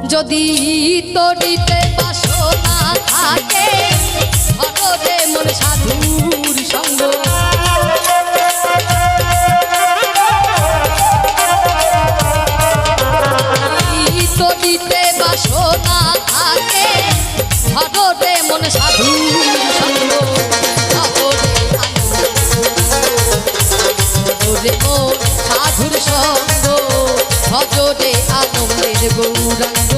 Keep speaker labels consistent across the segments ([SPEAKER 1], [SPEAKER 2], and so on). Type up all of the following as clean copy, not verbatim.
[SPEAKER 1] যদি তরিতে বাসনা থাকে ধরে মন সাধুর সঙ্গ তরিতে বাসনা থাকে ধরে মন সাধুর সঙ্গ ধরে মন সাধুর সঙ্গ ভজরে আনন্দের গৌরাঙ্গ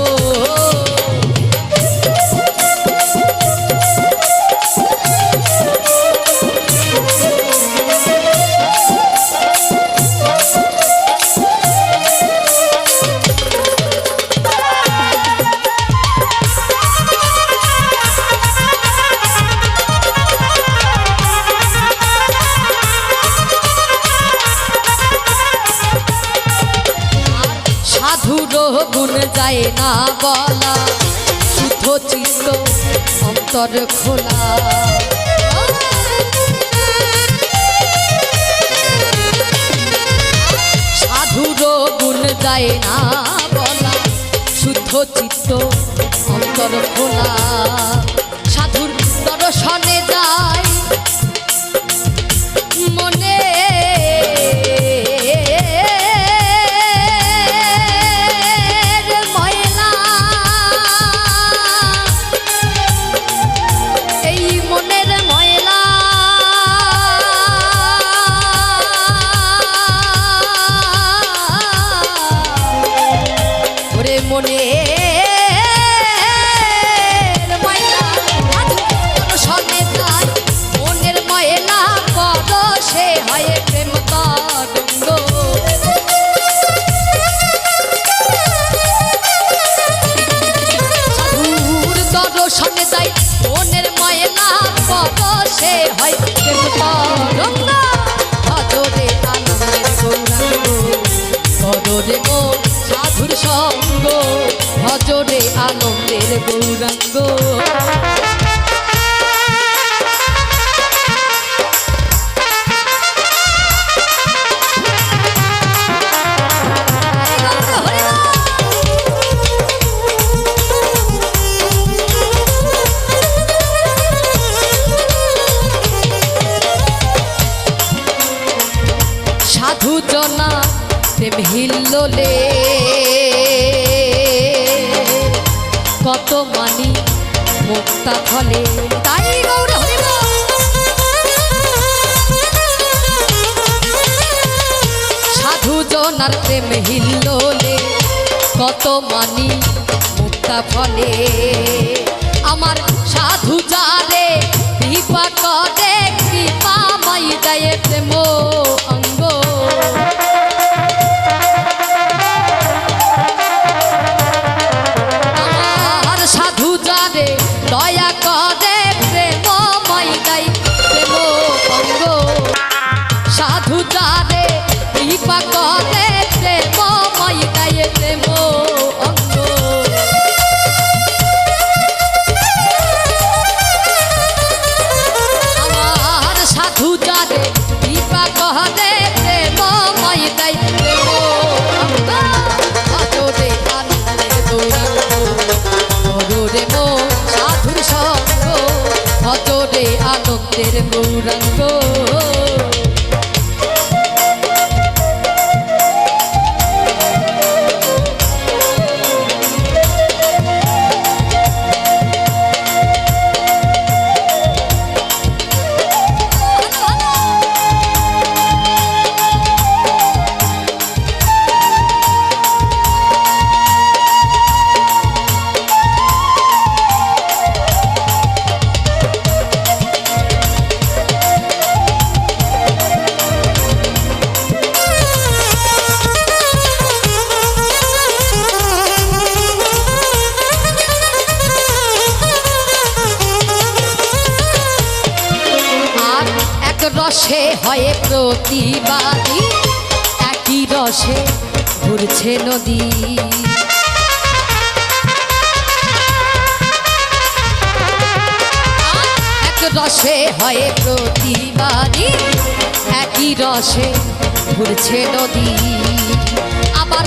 [SPEAKER 1] গুণ যায় না বলা শুদ্ধ চিত্ত অন্তর খোলা সাধুর গুণ যায় না বলা শুদ্ধ চিত্ত অন্তর খোলা সাধুর দর্শনে যায় মনে মনে মনের ময়লা পদ সে হয় প্রেম তরঙ্গ সাধুর দর্শনে যায় মনের ময়লা পদ সে হয় প্রেম তরঙ্গ ভজরে আনন্দের গৌরাঙ্গ ভজরে মন সাধুর সঙ্গ ভজরে আনন্দের গৌরাঙ্গ সাধু জনা প্রেম হিল্লোলে কত মানি মুক্তা ফলে তাই গৌর হরিব সাধু জনার প্রেম হিল্লোলে কত মানি মুক্তা ফলে আমার সাধু যারে কৃপা করে কৃপা মাই দেয় প্রেম অঙ্গ দয়া করে প্রেম মাই গাই প্রেম অঙ্গ সাধু যারে কৃপা করে প্রেম মাই গাই প্রেম অঙ্গ আমার সাধু যারে কৃপা করে প্রেম মাই গাই প্রেম অঙ্গ ভজরে আনন্দের গৌরাঙ্গ ভজরে মন সাধুর সঙ্গ ভজরে আনন্দের গৌরাঙ্গ রসে হয় প্রতিবাদী একই রসে ঘুরছে নদী এক রসে হয় প্রতিবাদী একই রসে ঘুরছে নদী আবার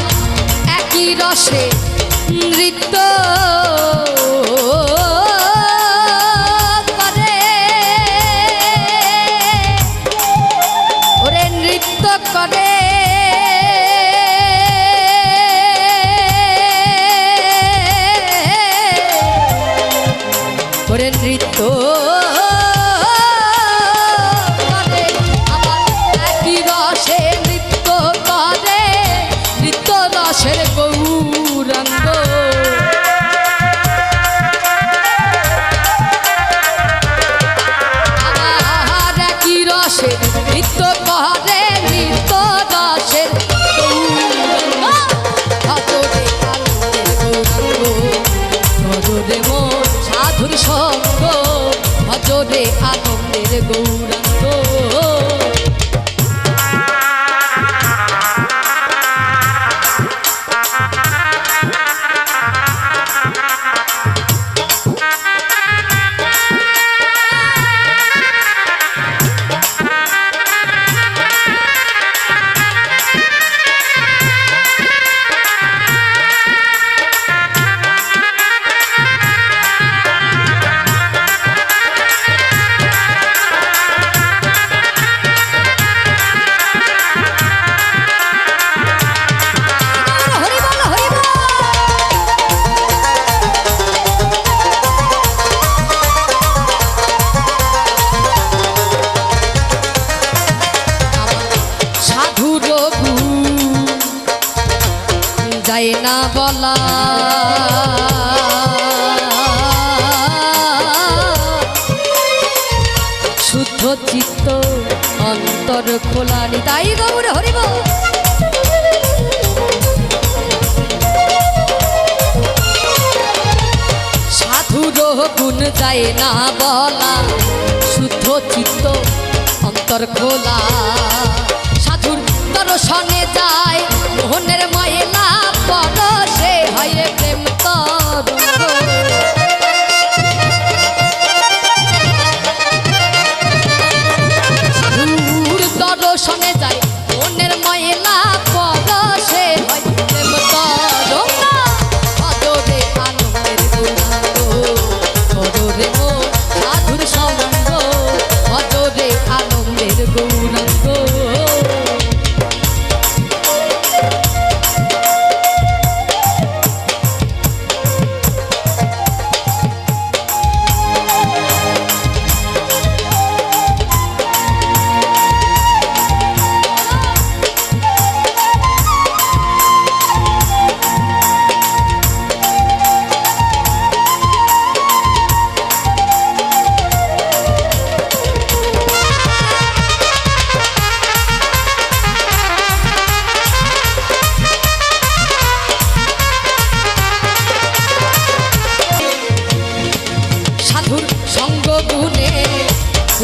[SPEAKER 1] একই রসে নৃত্য করে ওরে নৃত্য করে ওরে নৃত্য করে আমার একই রসে নৃত্য করে নৃত্য রসের গৌরাঙ্গ আমার একই রসে নৃত্য করে নৃত্য রসের গৌরাঙ্গ ভজরে আনন্দের গৌরাঙ্গ ভজরে মন সাধুর সঙ্গ ভজরে আনন্দের গৌরাঙ্গ যায় না বলা শুদ্ধ চিত্ত অন্তর খোলা নিতাই গৌর হরিব সাধুর গুণ যায় না বলা শুদ্ধ চিত্ত অন্তর খোলা সাধুর দর্শনে যায় মোহনের ময়লা পরশে হয় প্রেম তরঙ্গ সাধুর দর্শনে যায় মোহনের ময়লা পরশে হয় প্রেম তরঙ্গ ভজরে আনন্দের গৌরাঙ্গ ভজরে মন সাধুর সঙ্গ ভজরে আনন্দের গৌরাঙ্গ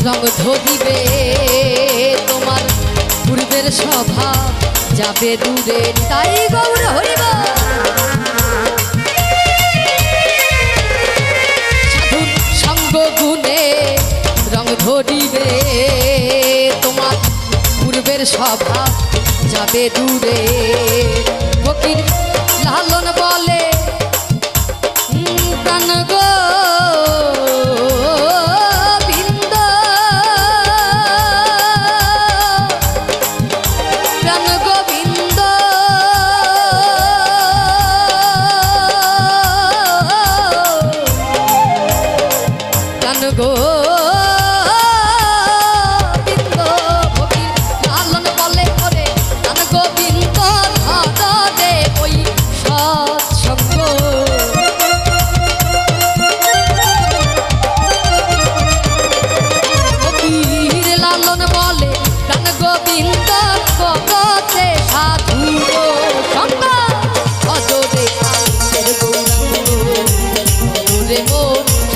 [SPEAKER 1] রঙ ধরিবে তোমার পূর্বের স্বভাব যাবে দূরে তাই গৌর হরিব সাধুর সঙ্গ গুণে রঙ ধরিবে তোমার পূর্বের স্বভাব যাবে দূরে ফকির লালন বলে প্রাণ গো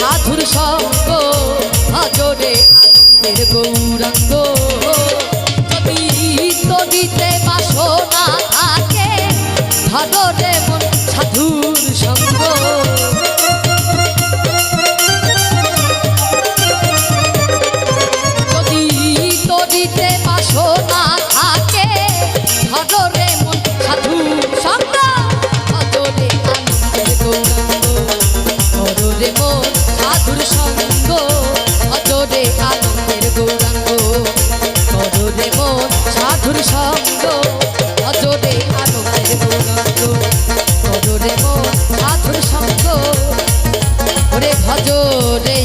[SPEAKER 1] সাধুর সঙ্গ রে